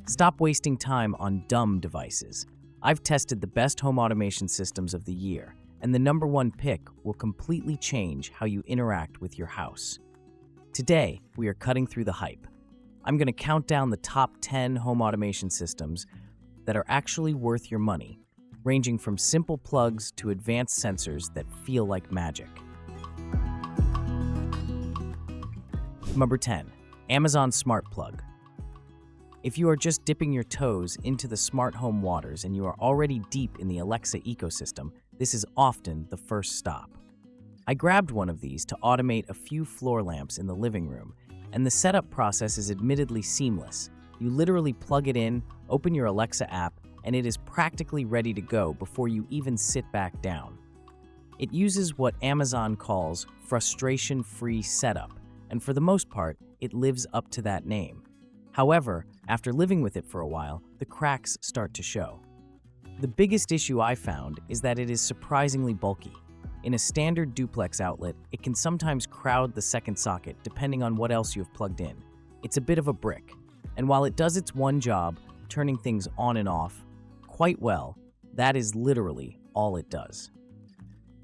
Stop wasting time on dumb devices. I've tested the best home automation systems of the year, and the #1 pick will completely change how you interact with your house. Today, we are cutting through the hype. I'm going to count down the top 10 home automation systems that are actually worth your money, ranging from simple plugs to advanced sensors that feel like magic. Number 10. Amazon Smart Plug. If you are just dipping your toes into the smart home waters and you are already deep in the Alexa ecosystem, this is often the first stop. I grabbed one of these to automate a few floor lamps in the living room, and the setup process is admittedly seamless. You literally plug it in, open your Alexa app, and it is practically ready to go before you even sit back down. It uses what Amazon calls frustration-free setup, and for the most part, it lives up to that name. However, after living with it for a while, the cracks start to show. The biggest issue I found is that it is surprisingly bulky. In a standard duplex outlet, it can sometimes crowd the second socket depending on what else you have plugged in. It's a bit of a brick, and while it does its one job, turning things on and off, quite well, that is literally all it does.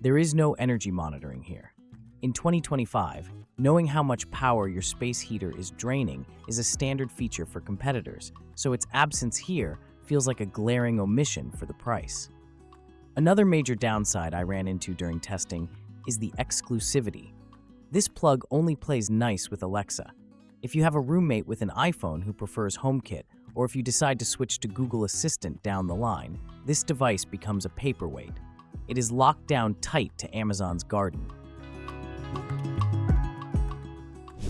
There is no energy monitoring here. In 2025, knowing how much power your space heater is draining is a standard feature for competitors, so its absence here feels like a glaring omission for the price. Another major downside I ran into during testing is the exclusivity. This plug only plays nice with Alexa. If you have a roommate with an iPhone who prefers HomeKit, or if you decide to switch to Google Assistant down the line, this device becomes a paperweight. It is locked down tight to Amazon's garden.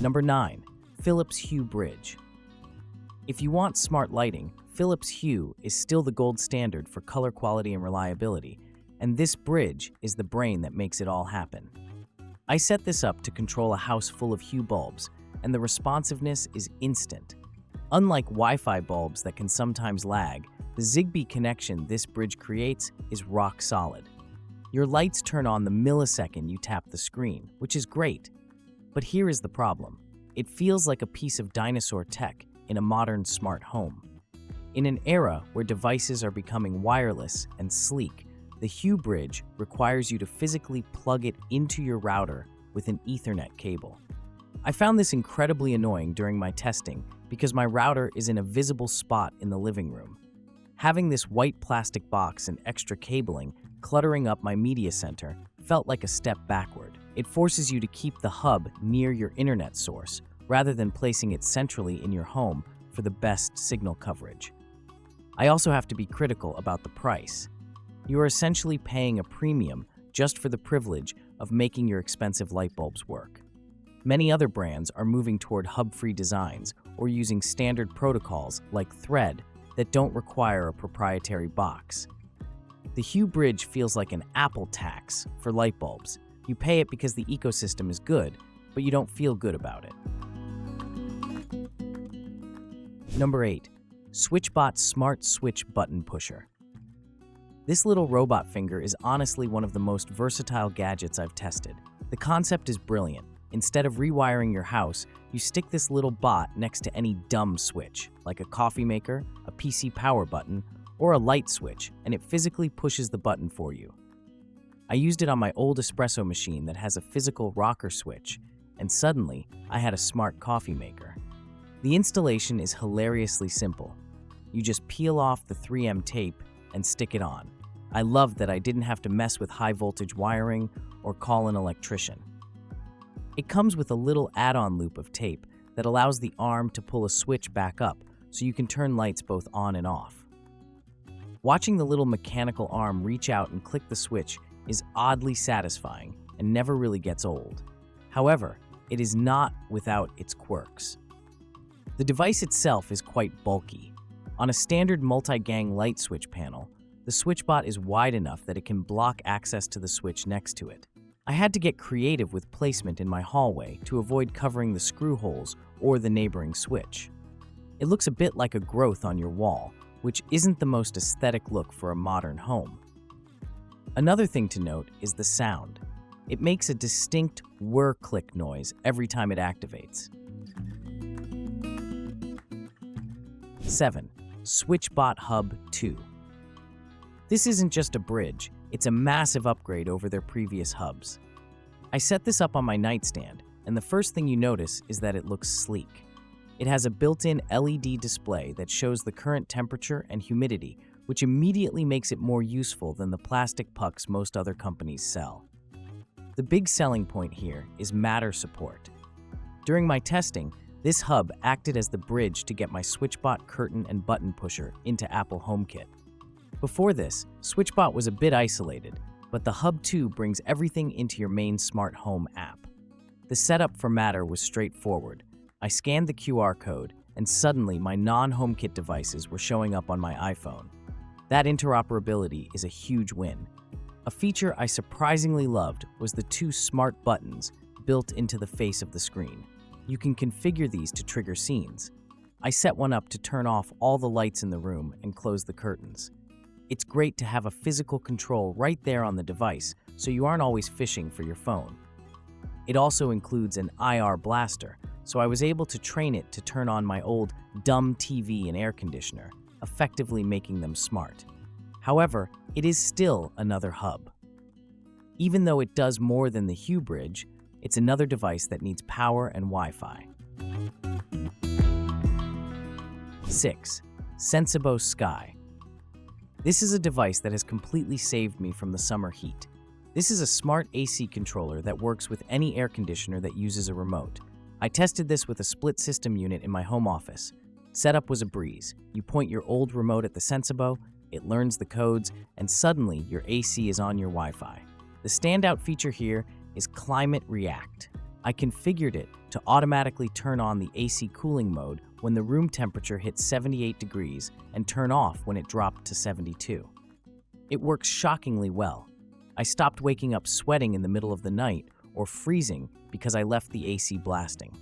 Number 9. Philips Hue Bridge. If you want smart lighting, Philips Hue is still the gold standard for color quality and reliability, and this bridge is the brain that makes it all happen. I set this up to control a house full of Hue bulbs, and the responsiveness is instant. Unlike Wi-Fi bulbs that can sometimes lag, the Zigbee connection this bridge creates is rock solid. Your lights turn on the millisecond you tap the screen, which is great. But here is the problem. It feels like a piece of dinosaur tech in a modern smart home. In an era where devices are becoming wireless and sleek, the Hue Bridge requires you to physically plug it into your router with an Ethernet cable. I found this incredibly annoying during my testing because my router is in a visible spot in the living room. Having this white plastic box and extra cabling cluttering up my media center felt like a step backward. It forces you to keep the hub near your internet source rather than placing it centrally in your home for the best signal coverage. I also have to be critical about the price. You are essentially paying a premium just for the privilege of making your expensive light bulbs work. Many other brands are moving toward hub-free designs or using standard protocols like Thread that don't require a proprietary box. The Hue Bridge feels like an Apple tax for light bulbs. You pay it because the ecosystem is good, but you don't feel good about it. Number 8. SwitchBot Smart Switch Button Pusher. This little robot finger is honestly one of the most versatile gadgets I've tested. The concept is brilliant. Instead of rewiring your house, you stick this little bot next to any dumb switch, like a coffee maker, a PC power button, or a light switch, and it physically pushes the button for you. I used it on my old espresso machine that has a physical rocker switch, and suddenly, I had a smart coffee maker. The installation is hilariously simple. You just peel off the 3M tape and stick it on. I loved that I didn't have to mess with high voltage wiring or call an electrician. It comes with a little add-on loop of tape that allows the arm to pull a switch back up so you can turn lights both on and off. Watching the little mechanical arm reach out and click the switch is oddly satisfying and never really gets old. However, it is not without its quirks. The device itself is quite bulky. On a standard multi-gang light switch panel, the SwitchBot is wide enough that it can block access to the switch next to it. I had to get creative with placement in my hallway to avoid covering the screw holes or the neighboring switch. It looks a bit like a growth on your wall, which isn't the most aesthetic look for a modern home. Another thing to note is the sound. It makes a distinct whir-click noise every time it activates. 7. SwitchBot Hub 2. This isn't just a bridge, it's a massive upgrade over their previous hubs. I set this up on my nightstand, and the first thing you notice is that it looks sleek. It has a built-in LED display that shows the current temperature and humidity, which immediately makes it more useful than the plastic pucks most other companies sell. The big selling point here is Matter support. During my testing, this hub acted as the bridge to get my SwitchBot curtain and button pusher into Apple HomeKit. Before this, SwitchBot was a bit isolated, but the Hub 2 brings everything into your main smart home app. The setup for Matter was straightforward. I scanned the QR code, and suddenly my non-HomeKit devices were showing up on my iPhone. That interoperability is a huge win. A feature I surprisingly loved was the 2 smart buttons built into the face of the screen. You can configure these to trigger scenes. I set one up to turn off all the lights in the room and close the curtains. It's great to have a physical control right there on the device, so you aren't always fishing for your phone. It also includes an IR blaster, so I was able to train it to turn on my old dumb TV and air conditioner, effectively making them smart. However, it is still another hub. Even though it does more than the Hue bridge, it's another device that needs power and Wi-Fi. 6. Sensibo Sky. This is a device that has completely saved me from the summer heat. This is a smart AC controller that works with any air conditioner that uses a remote. I tested this with a split system unit in my home office. Setup was a breeze. You point your old remote at the Sensibo, it learns the codes, and suddenly your AC is on your Wi-Fi. The standout feature here is Climate React. I configured it to automatically turn on the AC cooling mode when the room temperature hits 78 degrees and turn off when it dropped to 72. It works shockingly well. I stopped waking up sweating in the middle of the night or freezing because I left the AC blasting.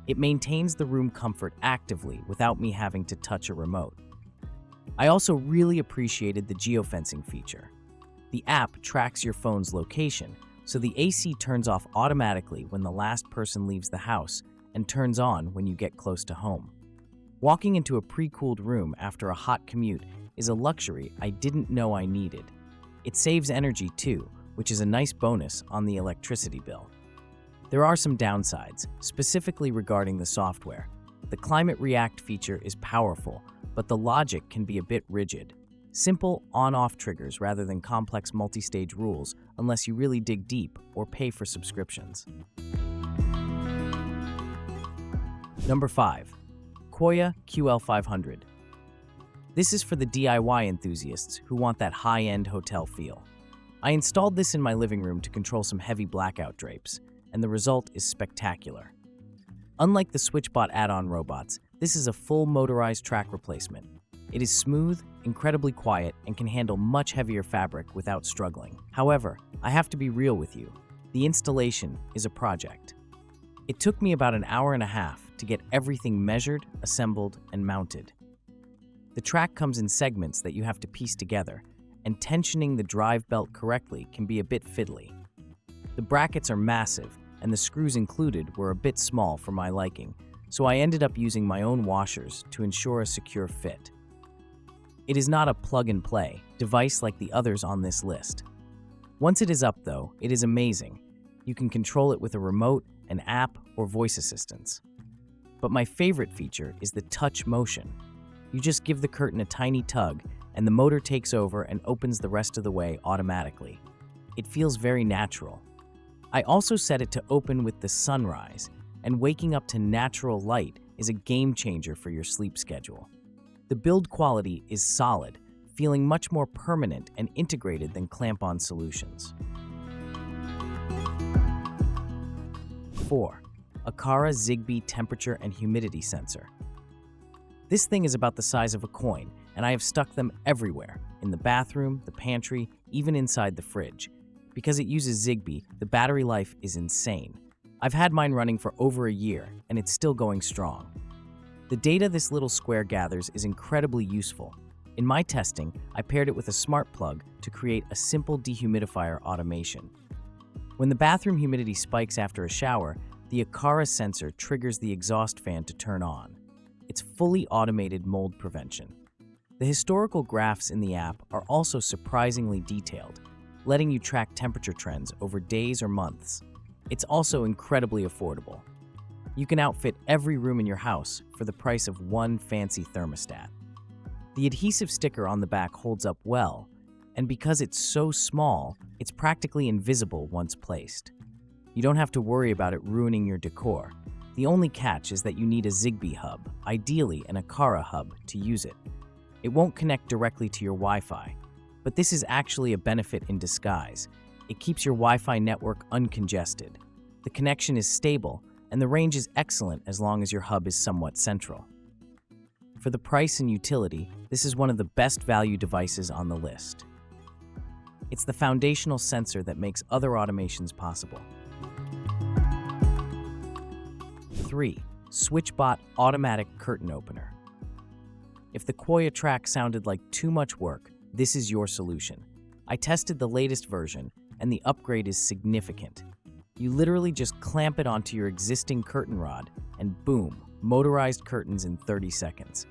It maintains the room comfort actively without me having to touch a remote. I also really appreciated the geofencing feature. The app tracks your phone's location, so the AC turns off automatically when the last person leaves the house and turns on when you get close to home. Walking into a pre-cooled room after a hot commute is a luxury I didn't know I needed. It saves energy too, which is a nice bonus on the electricity bill. There are some downsides, specifically regarding the software. The Climate React feature is powerful, but the logic can be a bit rigid. Simple on-off triggers rather than complex multi-stage rules unless you really dig deep or pay for subscriptions. Number 5. Quoya QL500. This is for the DIY enthusiasts who want that high-end hotel feel. I installed this in my living room to control some heavy blackout drapes, and the result is spectacular. Unlike the SwitchBot add-on robots, this is a full motorized track replacement. It is smooth, incredibly quiet, and can handle much heavier fabric without struggling. However, I have to be real with you. The installation is a project. It took me about an hour and a half to get everything measured, assembled, and mounted. The track comes in segments that you have to piece together, and tensioning the drive belt correctly can be a bit fiddly. The brackets are massive, and the screws included were a bit small for my liking, so I ended up using my own washers to ensure a secure fit. It is not a plug-and-play device like the others on this list. Once it is up, though, it is amazing. You can control it with a remote, an app, or voice assistants. But my favorite feature is the touch motion. You just give the curtain a tiny tug, and the motor takes over and opens the rest of the way automatically. It feels very natural. I also set it to open with the sunrise, and waking up to natural light is a game changer for your sleep schedule. The build quality is solid, feeling much more permanent and integrated than clamp-on solutions. 4. Aqara Zigbee temperature and humidity sensor. This thing is about the size of a coin, and I have stuck them everywhere, in the bathroom, the pantry, even inside the fridge. Because it uses Zigbee, the battery life is insane. I've had mine running for over a year, and it's still going strong. The data this little square gathers is incredibly useful. In my testing, I paired it with a smart plug to create a simple dehumidifier automation. When the bathroom humidity spikes after a shower, the Aqara sensor triggers the exhaust fan to turn on. It's fully automated mold prevention. The historical graphs in the app are also surprisingly detailed, letting you track temperature trends over days or months. It's also incredibly affordable. You can outfit every room in your house for the price of one fancy thermostat. The adhesive sticker on the back holds up well, and because it's so small, it's practically invisible once placed. You don't have to worry about it ruining your decor. The only catch is that you need a Zigbee hub, ideally an Aqara hub, to use it. It won't connect directly to your Wi-Fi, but this is actually a benefit in disguise. It keeps your Wi-Fi network uncongested. The connection is stable, and the range is excellent as long as your hub is somewhat central. For the price and utility, this is one of the best value devices on the list. It's the foundational sensor that makes other automations possible. 3. SwitchBot Automatic Curtain Opener. If the Quoya track sounded like too much work, this is your solution. I tested the latest version, and the upgrade is significant. You literally just clamp it onto your existing curtain rod, and boom, motorized curtains in 30 seconds.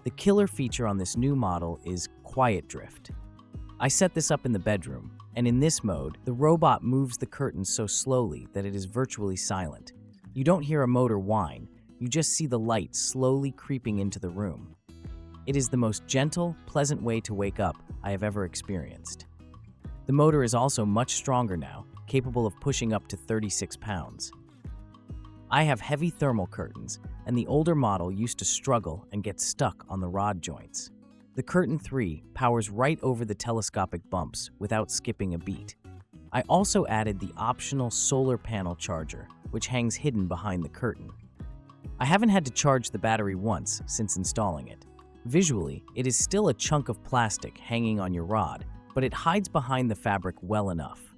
The killer feature on this new model is Quiet Drift. I set this up in the bedroom, and in this mode, the robot moves the curtains so slowly that it is virtually silent. You don't hear a motor whine, you just see the light slowly creeping into the room. It is the most gentle, pleasant way to wake up I have ever experienced. The motor is also much stronger now, capable of pushing up to 36 pounds. I have heavy thermal curtains, and the older model used to struggle and get stuck on the rod joints. The Curtain 3 powers right over the telescopic bumps without skipping a beat. I also added the optional solar panel charger, which hangs hidden behind the curtain. I haven't had to charge the battery once since installing it. Visually, it is still a chunk of plastic hanging on your rod, but it hides behind the fabric well enough.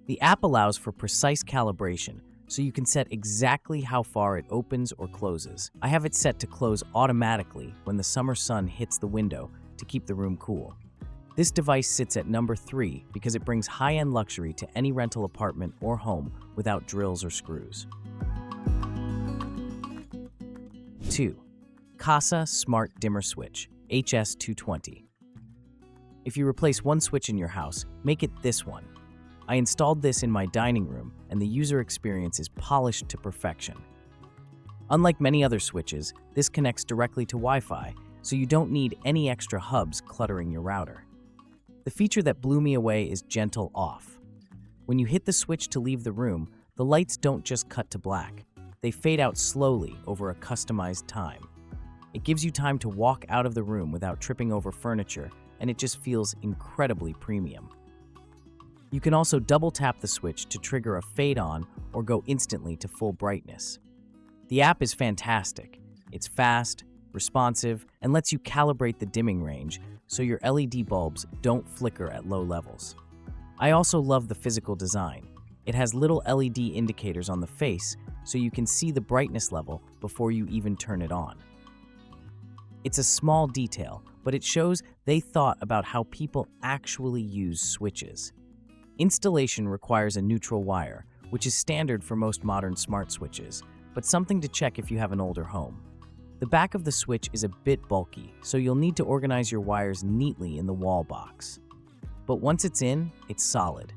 The app allows for precise calibration, so you can set exactly how far it opens or closes. I have it set to close automatically when the summer sun hits the window to keep the room cool. This device sits at number 3 because it brings high-end luxury to any rental apartment or home without drills or screws. 2. Kasa Smart Dimmer Switch, HS220. If you replace one switch in your house, make it this one. I installed this in my dining room, and the user experience is polished to perfection. Unlike many other switches, this connects directly to Wi-Fi, so you don't need any extra hubs cluttering your router. The feature that blew me away is Gentle Off. When you hit the switch to leave the room, the lights don't just cut to black. They fade out slowly over a customized time. It gives you time to walk out of the room without tripping over furniture, and it just feels incredibly premium. You can also double tap the switch to trigger a fade on or go instantly to full brightness. The app is fantastic. It's fast, responsive, and lets you calibrate the dimming range so your LED bulbs don't flicker at low levels. I also love the physical design. It has little LED indicators on the face so you can see the brightness level before you even turn it on. It's a small detail, but it shows they thought about how people actually use switches. Installation requires a neutral wire, which is standard for most modern smart switches, but something to check if you have an older home. The back of the switch is a bit bulky, so you'll need to organize your wires neatly in the wall box. But once it's in, it's solid.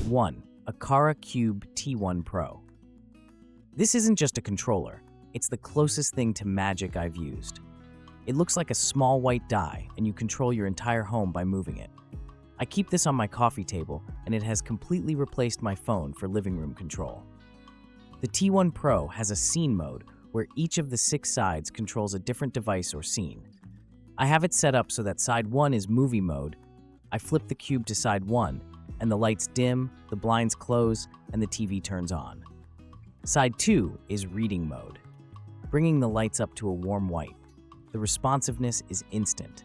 1. Aqara Cube T1 Pro. This isn't just a controller. It's the closest thing to magic I've used. It looks like a small white die, and you control your entire home by moving it. I keep this on my coffee table, and it has completely replaced my phone for living room control. The T1 Pro has a scene mode where each of the 6 sides controls a different device or scene. I have it set up so that side 1 is movie mode. I flip the cube to side 1, and the lights dim, the blinds close, and the TV turns on. Side 2 is reading mode, bringing the lights up to a warm white. The responsiveness is instant.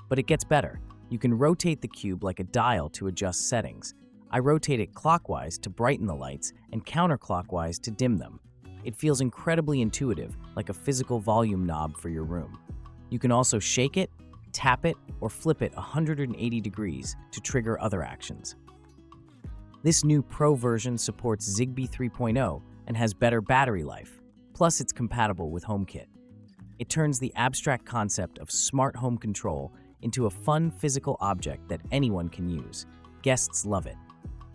But it gets better. You can rotate the cube like a dial to adjust settings. I rotate it clockwise to brighten the lights and counterclockwise to dim them. It feels incredibly intuitive, like a physical volume knob for your room. You can also shake it, tap it, or flip it 180 degrees to trigger other actions. This new Pro version supports Zigbee 3.0 and has better battery life, plus it's compatible with HomeKit. It turns the abstract concept of smart home control into a fun physical object that anyone can use. Guests love it.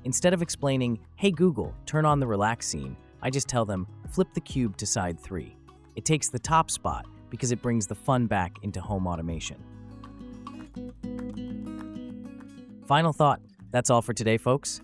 Instead of explaining, "Hey Google, turn on the relax scene," I just tell them, "Flip the cube to side 3. It takes the top spot because it brings the fun back into home automation. Final thought, that's all for today, folks.